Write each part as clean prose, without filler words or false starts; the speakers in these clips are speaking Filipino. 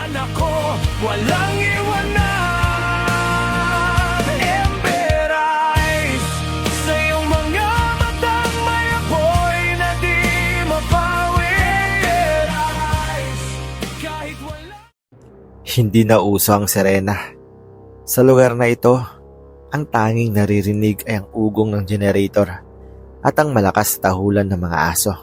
Yan ako, walang iwanan. Ember eyes, sa iyong mga matang may apoy na di mapawi. Eyes, kahit wala. Hindi na uso ang sirena. Sa lugar na ito, ang tanging naririnig ay ang ugong ng generator at ang malakas na tahulan ng mga aso.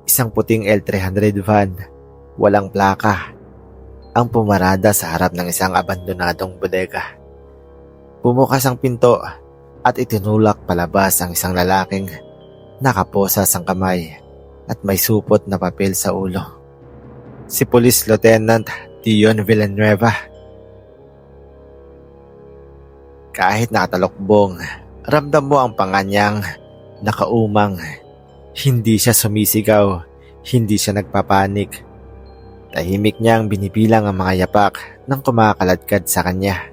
Isang puting L300 van, walang plaka, ang pumarada sa harap ng isang abandonadong bodega. Bumukas ang pinto at itinulak palabas ang isang lalaking nakaposas ang kamay at may supot na papel sa ulo. Si Police Lieutenant Dion Villanueva. Kahit nakatalokbong, ramdam mo ang panga niyang nakaumang. Hindi siya sumisigaw, hindi siya nagpapanik. Tahimik niyang binibilang ang mga yapak ng kumakaladkad sa kanya.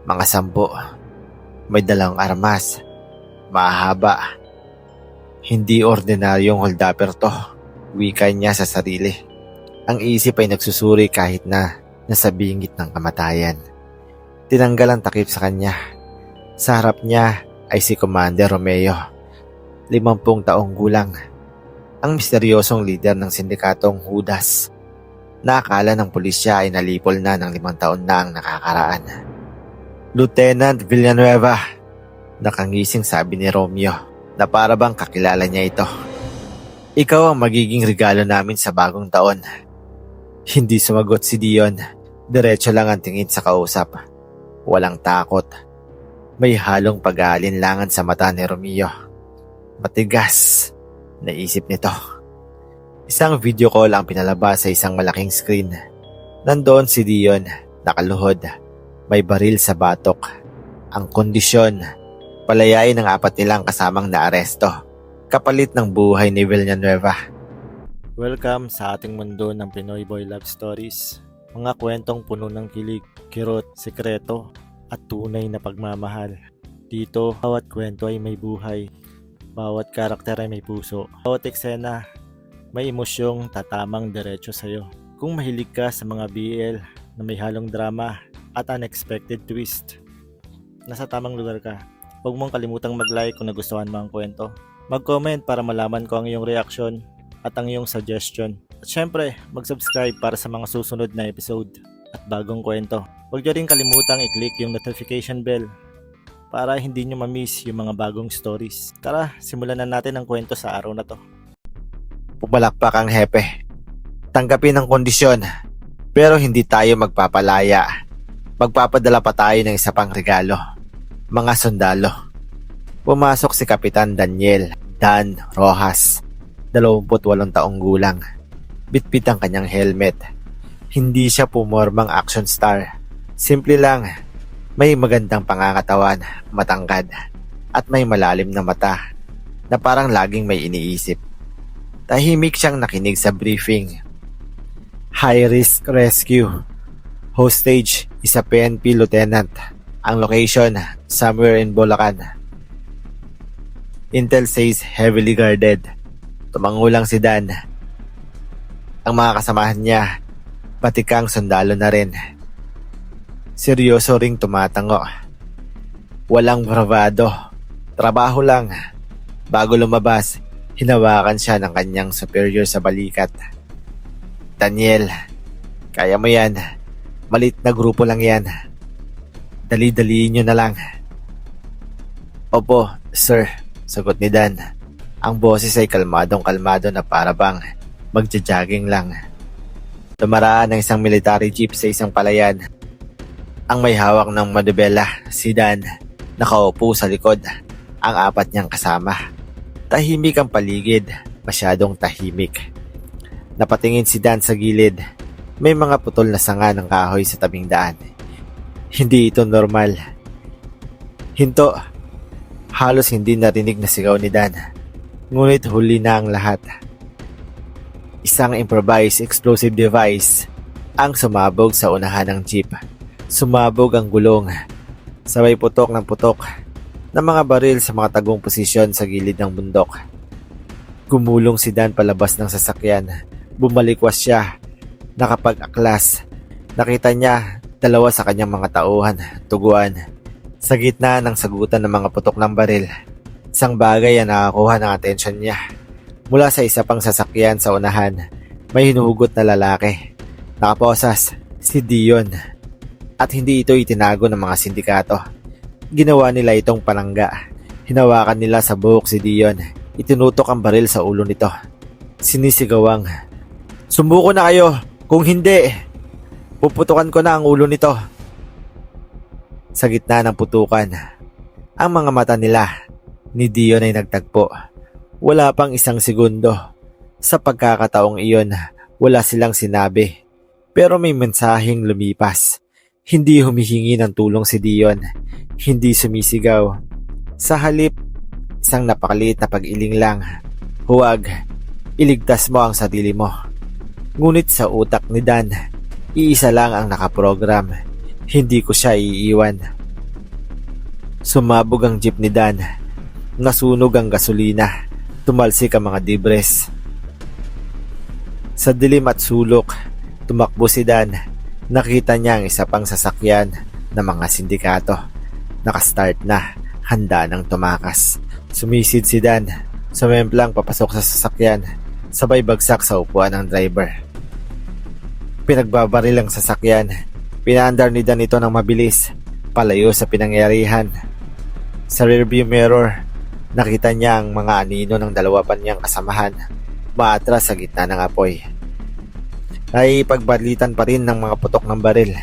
Mga 10, may dalang armas, mahaba. Hindi ordinaryong holdapper to, wika niya sa sarili. Ang isip ay nagsusuri kahit na nasa bingit ng kamatayan. Tinanggal ang takip sa kanya. Sa harap niya ay si Commander Romeo, 50 taong gulang, ang misteryosong lider ng sindikatong Judas. Nakakala ng pulisya ay nalipol na ng 5 taon na ang nakakaraan. Lieutenant Villanueva, nakangising sabi ni Romeo na para bang kakilala niya ito. Ikaw ang magiging regalo namin sa bagong taon. Hindi sumagot si Dion, diretso lang ang tingin sa kausap. Walang takot. May halong pag-aalinlangan sa mata ni Romeo. Matigas, naisip nito. Isang video call ang pinalabas sa isang malaking screen. Nandoon si Dion, nakaluhod. May baril sa batok. Ang kondisyon, palayain ang 4 nilang kasamang naaresto. Kapalit ng buhay ni Villanueva. Welcome sa ating mundo ng Pinoy Boy Love Stories. Mga kwentong puno ng kilig, kirot, sekreto, at tunay na pagmamahal. Dito, bawat kwento ay may buhay. Bawat karakter ay may puso. Bawat eksena, may emosyong tatamang diretso sa'yo. Kung mahilig ka sa mga BL na may halong drama at unexpected twist, nasa tamang lugar ka. Huwag mong kalimutang mag-like kung nagustuhan mo ang kwento. Mag-comment para malaman ko ang iyong reaksyon at ang iyong suggestion. At syempre, mag-subscribe para sa mga susunod na episode at bagong kwento. Huwag nyo rin kalimutang i-click yung notification bell para hindi nyo ma-miss yung mga bagong stories. Tara, simulan na natin ang kwento sa araw na to. Pumalakpak ang hepe. Tanggapin ang kondisyon, pero hindi tayo magpapalaya. Magpapadala pa tayo ng isa pang regalo. Mga sundalo. Pumasok si Kapitan Daniel Dan Rojas, 28 taong gulang. Bitbit ang kanyang helmet. Hindi siya pumormang action star. Simple lang, may magandang pangangatawan, matangkad, at may malalim na mata na parang laging may iniisip. Tahimik siyang nakinig sa briefing. High risk rescue. Hostage is a PNP lieutenant. Ang location, somewhere in Bulacan. Intel says heavily guarded. Tumangulang si Dan. Ang mga kasamahan niya, batikang sundalo na rin. Seryoso ring tumatango. Walang bravado. Trabaho lang. Bago lumabas, hinawakan siya ng kanyang superior sa balikat. Daniel, kaya mo yan. Malit na grupo lang yan. Dali-daliin nyo na lang. Opo, sir, sagot ni Dan. Ang boses ay kalmadong-kalmado na para bang magja-jogging lang. Dumaraan ng isang military jeep sa isang palayan. Ang may hawak ng manubela, si Dan, nakaupo sa likod, ang 4 niyang kasama. Tahimik ang paligid, masyadong tahimik. Napatingin si Dan sa gilid. May mga putol na sanga ng kahoy sa tabing daan. Hindi ito normal. Hinto. Halos hindi narinig na sigaw ni Dan. Ngunit huli na ang lahat. Isang improvised explosive device ang sumabog sa unahan ng jeep. Sumabog ang gulong. Sabay putok ng putok ng mga baril sa mga tagong posisyon sa gilid ng bundok. Gumulong si Dan palabas ng sasakyan. Bumalikwas siya. Nakapag-aklas Nakita niya dalawa sa kanyang mga tauhan, tuguan, sa gitna ng sagutan ng mga putok ng baril. Isang bagay ang nakakuha ng atensyon niya. Mula sa isa pang sasakyan sa unahan, may hinuhugot na lalaki. Nakaposas, si Dion. At hindi ito itinago ng mga sindikato. Ginawa nila itong panangga. Hinawakan nila sa buhok si Dion. Itinutok ang baril sa ulo nito. Sinisigawang, "Sumuko na kayo! Kung hindi, puputukan ko na ang ulo nito." Sa gitna ng putukan, ang mga mata nila ni Dion ay nagtagpo. Wala pang isang segundo. Sa pagkakataong iyon, wala silang sinabi. Pero may mensaheng lumipas. Hindi humihingi ng tulong si Dion. Hindi sumisigaw. Sa halip, isang napakaliit na pag-iling lang. Huwag, iligtas mo ang sarili mo. Ngunit sa utak ni Dan, iisa lang ang nakaprogram. Hindi ko siya iiwan. Sumabog ang jeep ni Dan. Nasunog ang gasolina. Tumalsik ang mga debris. Sa dilim at sulok, tumakbo si Dan. Nakita niya ang isa pang sasakyan ng mga sindikato. Nakastart na, handa ng tumakas. Sumisid si Dan. Sumemplang papasok sa sasakyan. Sabay bagsak sa upuan ng driver. Pinagbabaril ang sasakyan. Pinaandar ni Dan ito ng mabilis, palayo sa pinangyarihan. Sa rearview mirror, nakita niya ang mga anino ng dalawa pa niyang kasamahan, maatras sa gitna ng apoy. Naipagbalatan pa rin ng mga putok ng baril.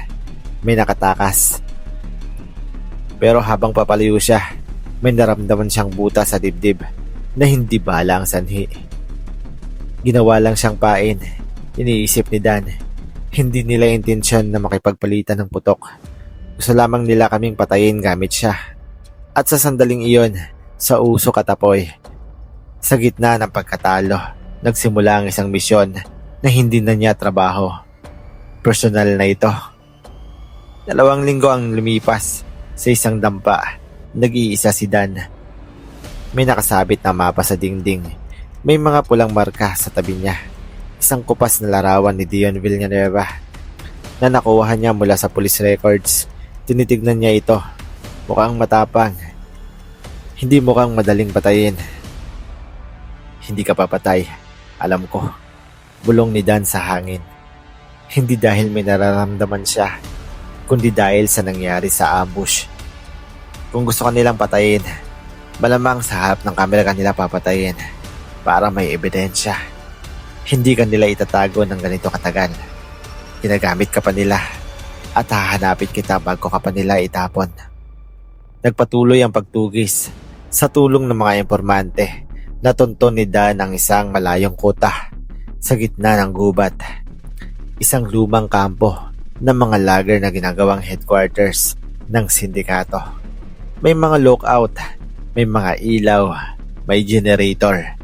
May nakatakas. Pero habang papalayo siya, may naramdaman siyang buta sa dibdib na hindi bala ang sanhi. Ginawa lang siyang pain. Iniisip ni Dan, hindi nila intensyon na makipagpalitan ng putok. Gusto lamang nila kaming patayin gamit siya. At sa sandaling iyon, sa usok at apoy, sa gitna ng pagkatalo, nagsimula ang isang misyon na hindi na niya trabaho. Personal na ito. 2 linggo ang lumipas. Sa isang dampa, nag-iisa si Dan. May nakasabit na mapa sa dingding. May mga pulang marka sa tabi niya. Isang kupas na larawan ni Dion Villanueva na nakuha niya mula sa police records. Tinitignan niya ito. Mukhang matapang. Hindi mukhang madaling patayin. "Hindi ka papatay. Alam ko." Bulong ni Dan sa hangin. Hindi dahil may nararamdaman siya, kundi dahil sa nangyari sa ambush. Kung gusto kanilang patayin, malamang sa harap ng kamera kanila papatayin para may ebidensya. Hindi kanila itatago ng ganito katagal. Ginagamit ka pa nila at hahanapin kita bago ka pa nila itapon. Nagpatuloy ang pagtugis. Sa tulong ng mga informante, natunton ni Dan ang isang malayong kuta sa gitna ng gubat. Isang lumang kampo ng mga lager na ginagawang headquarters ng sindikato. May mga lookout, may mga ilaw, may generator.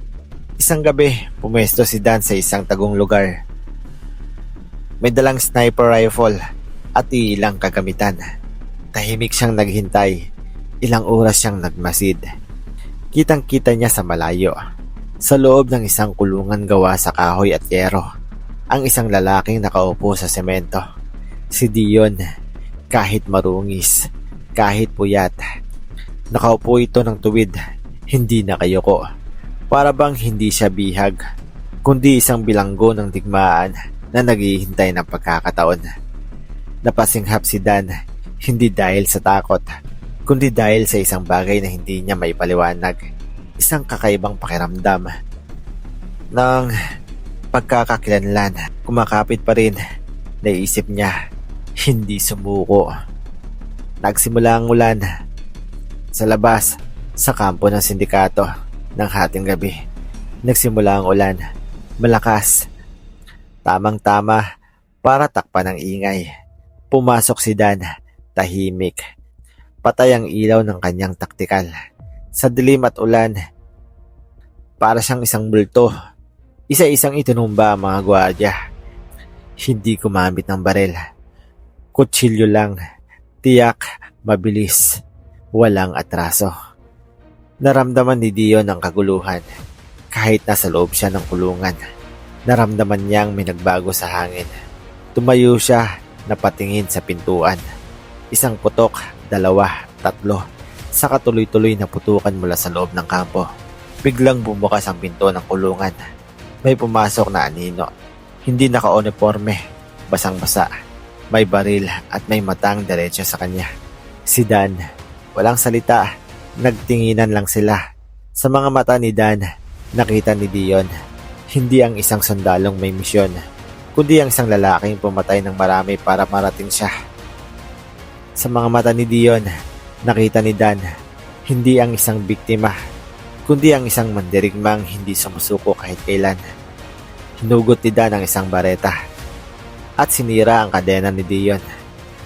Isang gabi, pumwesto si Dan sa isang tagong lugar. May dalang sniper rifle at ilang kagamitan. Tahimik siyang naghintay. Ilang oras siyang nagmasid. Kitang-kita niya sa malayo, sa loob ng isang kulungan gawa sa kahoy at yero, ang isang lalaking nakaupo sa semento. Si Dion, kahit marungis, kahit puyat. Nakaupo ito ng tuwid, hindi nakayuko. Para bang hindi siya bihag, kundi isang bilanggo ng digmaan na naghihintay ng pagkakataon. Napasinghap si Dan, hindi dahil sa takot, kundi dahil sa isang bagay na hindi niya maipaliwanag. Isang kakaibang pakiramdam ng pagkakakilanlan. Kumakapit pa rin. Naisip niya, hindi sumuko. Nagsimula ang ulan. Sa labas, sa kampo ng sindikato ng hating gabi, nagsimula ang ulan. Malakas. Tamang-tama para takpan ng ingay. Pumasok si Dan, tahimik. Patay ang ilaw ng kanyang taktikal. Sa dilim at ulan, para siyang isang multo. Isa-isang itinumba ang mga gwardiya. Hindi gumamit ng baril. Kutsilyo lang. Tiyak, mabilis. Walang atraso. Naramdaman ni Dion ang kaguluhan. Kahit nasa loob siya ng kulungan, naramdaman niyang may nagbago sa hangin. Tumayo siya, napatingin sa pintuan. Isang putok, dalawa, tatlo. Saka tuloy-tuloy na putukan mula sa loob ng kampo. Biglang bumukas ang pinto ng kulungan. May pumasok na anino. Hindi naka-uniforme, basang-basa. May baril at may matang diretso sa kanya. Si Dan, walang salita. Nagtinginan lang sila. Sa mga mata ni Dan, nakita ni Dion, hindi ang isang sundalong may misyon, kundi ang isang lalaking pumatay ng marami para marating siya. Sa mga mata ni Dion, nakita ni Dan, hindi ang isang biktima, kundi ang isang mandirigmang hindi sumusuko kahit kailan. Hinugot ni Dan ang isang bareta at sinira ang kadena ni Dion.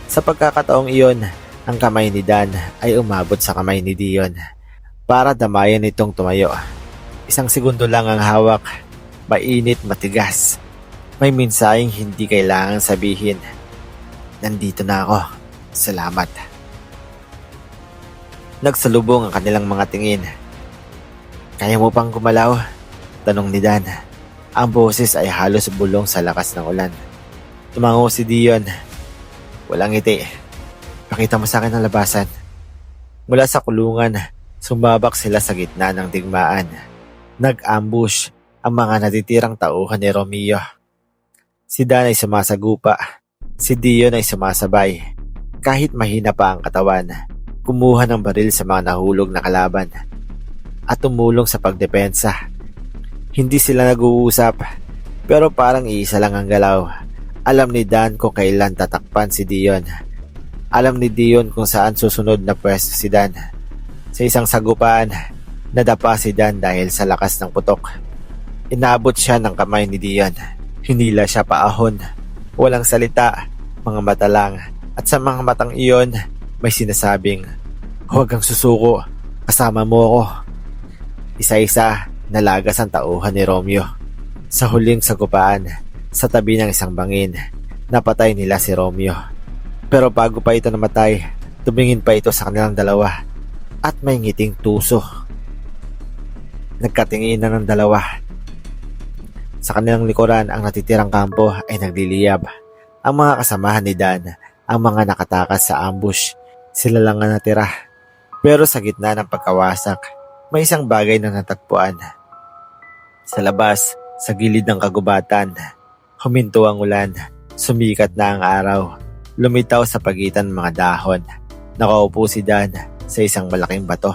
Sa pagkakataong iyon, ang kamay ni Dan ay umabot sa kamay ni Dion para damayan itong tumayo. Isang segundo lang ang hawak, mainit, matigas. May mensaheng hindi kailangang sabihin. Nandito na ako. Salamat. Nagsalubong ang kanilang mga tingin. Kaya mo pang gumalaw? Tanong ni Dan. Ang boses ay halos bulong sa lakas ng ulan. Tumango si Dion. Walang ngiti. Pakita mo sa akin ang labasan. Mula sa kulungan, sumabak sila sa gitna ng digmaan. Nag-ambush ang mga natitirang tauhan ni Romeo. Si Dan ay sumasagupa. Si Dion ay sumasabay. Kahit mahina pa ang katawan, kumuha ng baril sa mga nahulog na kalaban at tumulong sa pagdepensa. Hindi sila nag-uusap, pero parang iisa lang ang galaw. Alam ni Dan kung kailan tatakpan si Dion. Alam ni Dion kung saan susunod na pwesto si Dan. Sa isang sagupaan, nadapa si Dan dahil sa lakas ng putok. Inabot siya ng kamay ni Dion. Hinila siya paahon. Walang salita, mga mata lang. At sa mga matang iyon, may sinasabing, huwag kang susuko, kasama mo ako. Isa-isa, nalagas ang tauhan ni Romeo. Sa huling sagupaan, sa tabi ng isang bangin, napatay nila si Romeo. Pero bago pa ito namatay, tumingin pa ito sa kanilang dalawa at may ngiting tuso. Nagkatinginan ng dalawa. Sa kanilang likuran, ang natitirang kampo ay nagliliyab. Ang mga kasamahan ni Dan, ang mga nakatakas sa ambush, sila lang ang natira. Pero sa gitna ng pagkawasak, may isang bagay na natagpuan. Sa labas, sa gilid ng kagubatan, huminto ang ulan, sumikat na ang araw, lumitaw sa pagitan ng mga dahon. Nakaupo si Dan sa isang malaking bato.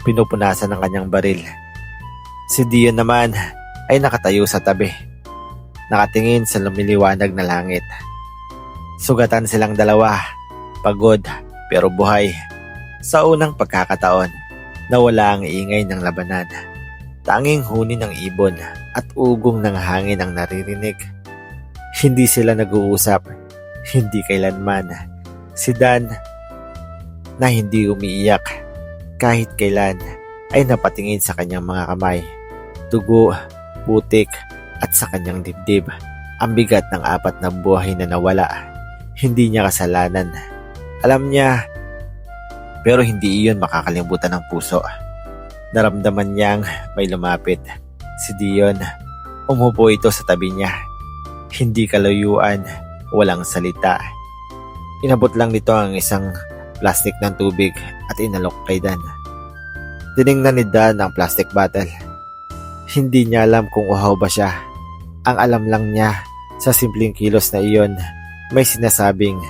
Pinupunasan ng kanyang baril. Si Dion naman ay nakatayo sa tabi, nakatingin sa lumiliwanag na langit. Sugatan silang dalawa, pagod pero buhay. Sa unang pagkakataon, nawala ang ingay ng labanan. Tanging huni ng ibon at ugong ng hangin ang naririnig. Hindi sila nag-uusap, hindi kailanman. Si Dan, na hindi umiiyak kahit kailan, ay napatingin sa kanyang mga kamay. Dugo, putik, at sa kanyang dibdib. Ang bigat ng 4 na buhay na nawala. Hindi niya kasalanan. Alam niya, pero hindi iyon makakalimutan ng puso. Naramdaman niyang may lumapit. Si Dion, umupo ito sa tabi niya. Hindi kalayuan, walang salita. Inabot lang nito ang isang plastic ng tubig at inalok kay Dan. Tiningnan ni Dan ang plastic bottle. Hindi niya alam kung uhaw ba siya. Ang alam lang niya, sa simpleng kilos na iyon, may sinasabing,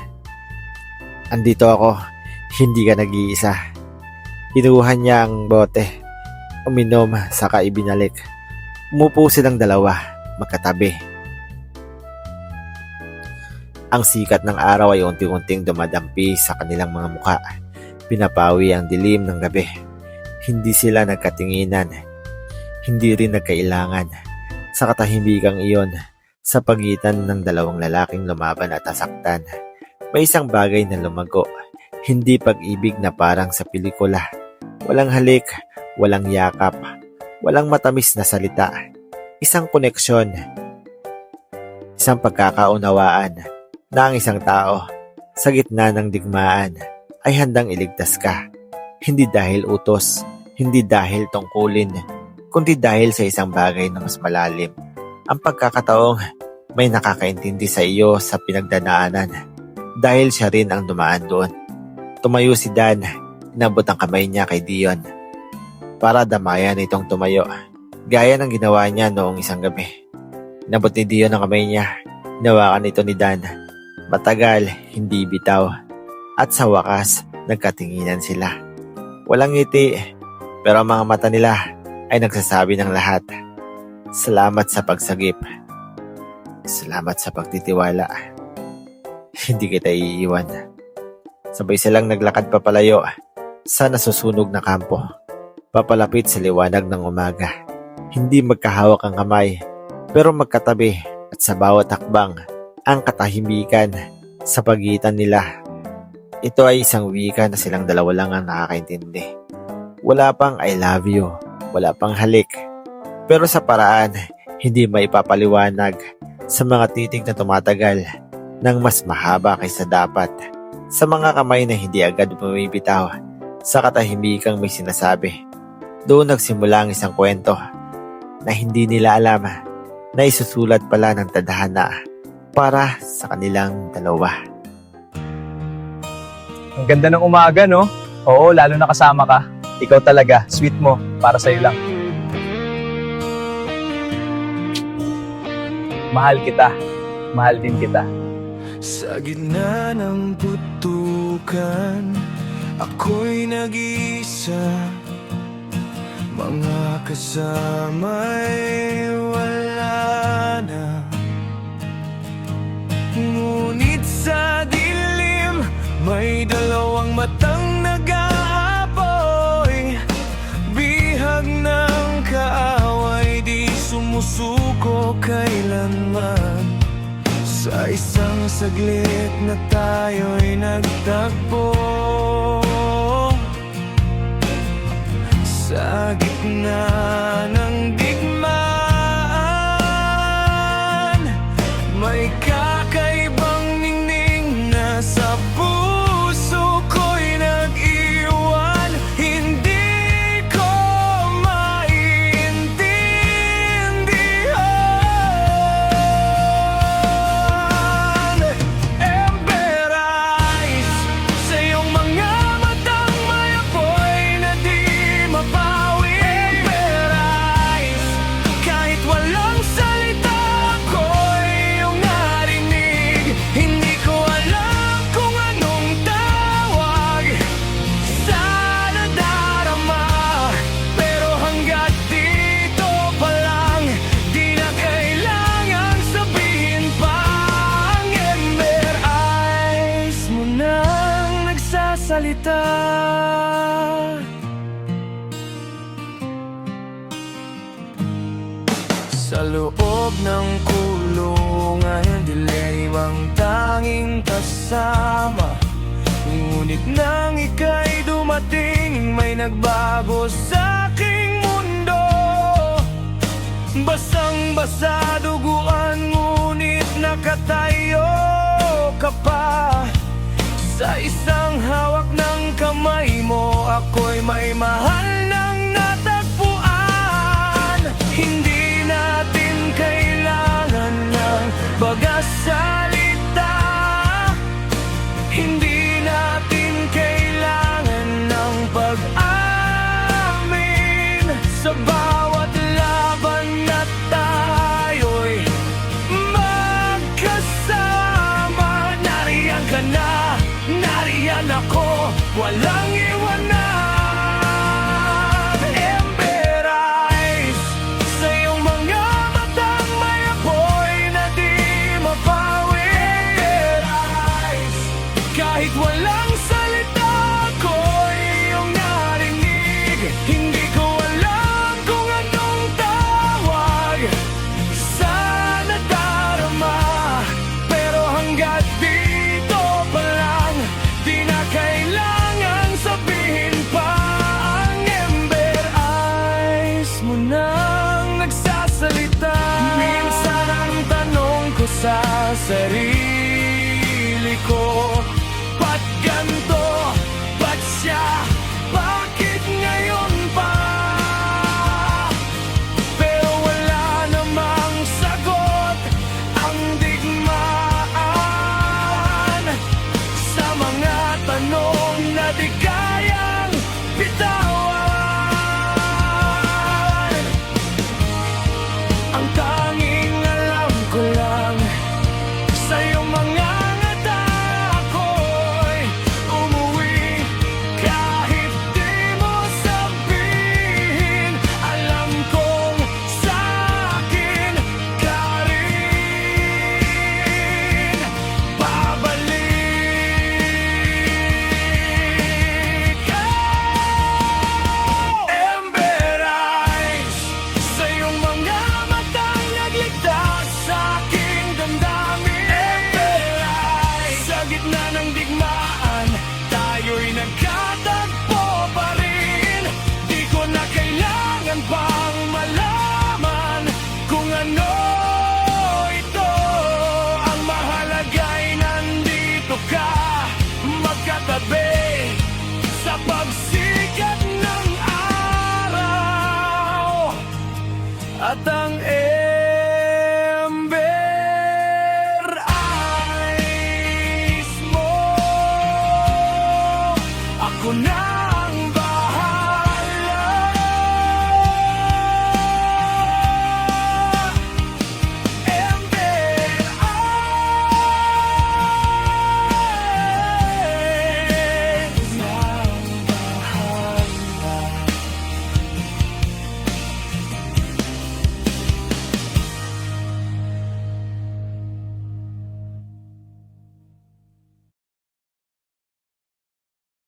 andito ako, hindi ka nag-iisa. Kinuha niya ang bote, uminom, saka ibinalik. Umupo silang dalawa, magkatabi. Ang sikat ng araw ay unti-unting dumadampi sa kanilang mga mukha. Pinapawi ang dilim ng gabi. Hindi sila nagkatinginan. Hindi rin nagkailangan. Sa katahimikang iyon, sa pagitan ng dalawang lalaking lumaban at nasaktan, may isang bagay na lumago. Hindi pag-ibig na parang sa pelikula. Walang halik, walang yakap, walang matamis na salita. Isang koneksyon. Isang pagkakaunawaan na ang isang tao sa gitna ng digmaan ay handang iligtas ka. Hindi dahil utos, hindi dahil tungkulin, kundi dahil sa isang bagay na mas malalim. Ang pagkakataong may nakakaintindi sa iyo sa pinagdanaanan dahil siya rin ang dumaan doon. Tumayo si Dan, inabot ang kamay niya kay Dion para damayan itong tumayo, gaya ng ginawa niya noong isang gabi. Inabot ni Dion ang kamay niya, hinawakan ito ni Dan. Matagal, hindi bitaw, at sa wakas, nagkatinginan sila. Walang ngiti, pero ang mga mata nila ay nagsasabi ng lahat. Salamat sa pagsagip. Salamat sa pagtitiwala. Hindi kita iiwan. Sabay silang naglakad papalayo sa nasusunog na kampo, papalapit sa liwanag ng umaga. Hindi magkahawak ang kamay, pero magkatabi, at sa bawat hakbang, ang katahimikan sa pagitan nila. Ito ay isang wika na silang dalawa lang ang nakakaintindi. Wala pang I love you, wala pang halik, pero sa paraan, hindi maipapaliwanag sa mga titig na tumatagal ng mas mahaba kaysa dapat, sa mga kamay na hindi agad bumibitaw, sa katahimikang may sinasabi. Doon nagsimula ang isang kwento na hindi nila alam na isusulat pala ng tadhana para sa kanilang dalawa. Ang ganda ng umaga, no? Oo, lalo na kasama ka. Ikaw talaga, sweet mo, para sa'yo lang. Mahal kita. Mahal din kita. Sa gitna ng putukan, ako'y nag-iisa. Mga kasama'y wala na. Ngunit sa dilim, may dalawang matang nag-aapoy. Bihag ng kaaway, di sumusuko kailanman. Sa isang saglit na tayo'y nagtagpo, sa gitna ng digmaan, may kakaibang ningning na sa puso ko'y nag-iwan. Hindi ko maintindihan. Ember eyes, sa iyong mga matang may apoy na di mapawi. Ember eyes, kahit walang salita ako'y iyong narinig. Hindi ko alam kung anong tawag sana darama, pero hanggat dito pa lang, di na kailangang sabihin pa. Ang ember eyes mo nang nagsasalita. Sa loob ng kulungan, dilim ang tanging kasama. Ngunit nang ika'y dumating, may nagbago sa aking mundo. Basang-basa duguan, ngunit nakatayo ka pa. Sa isang hawak ng kamay mo, ako'y may mahal ng natagpuan. Hindi natin kailangan ng pag-asalita. Hindi natin kailangan ng pag-amin. Sa bawat laban na tayo'y magkasama. Nariyan ka na, nariyan ako, walang iwanan. Ember eyes, sa iyong mga matang may apoy na di mapawi. Ember eyes, kahit walang salita ako'y iyong narinig. Hindi ko alam kung anong tawag sana darama, pero hanggat dito pa lang, di na kailangang sabihin pa. Ang ember eyes mo nang nagsasalita. Minsan ang tanong ko sa sarili ko, ba't ganto? Ba't siya? Bakit ngayon pa? Pero wala namang sagot. Ang At ang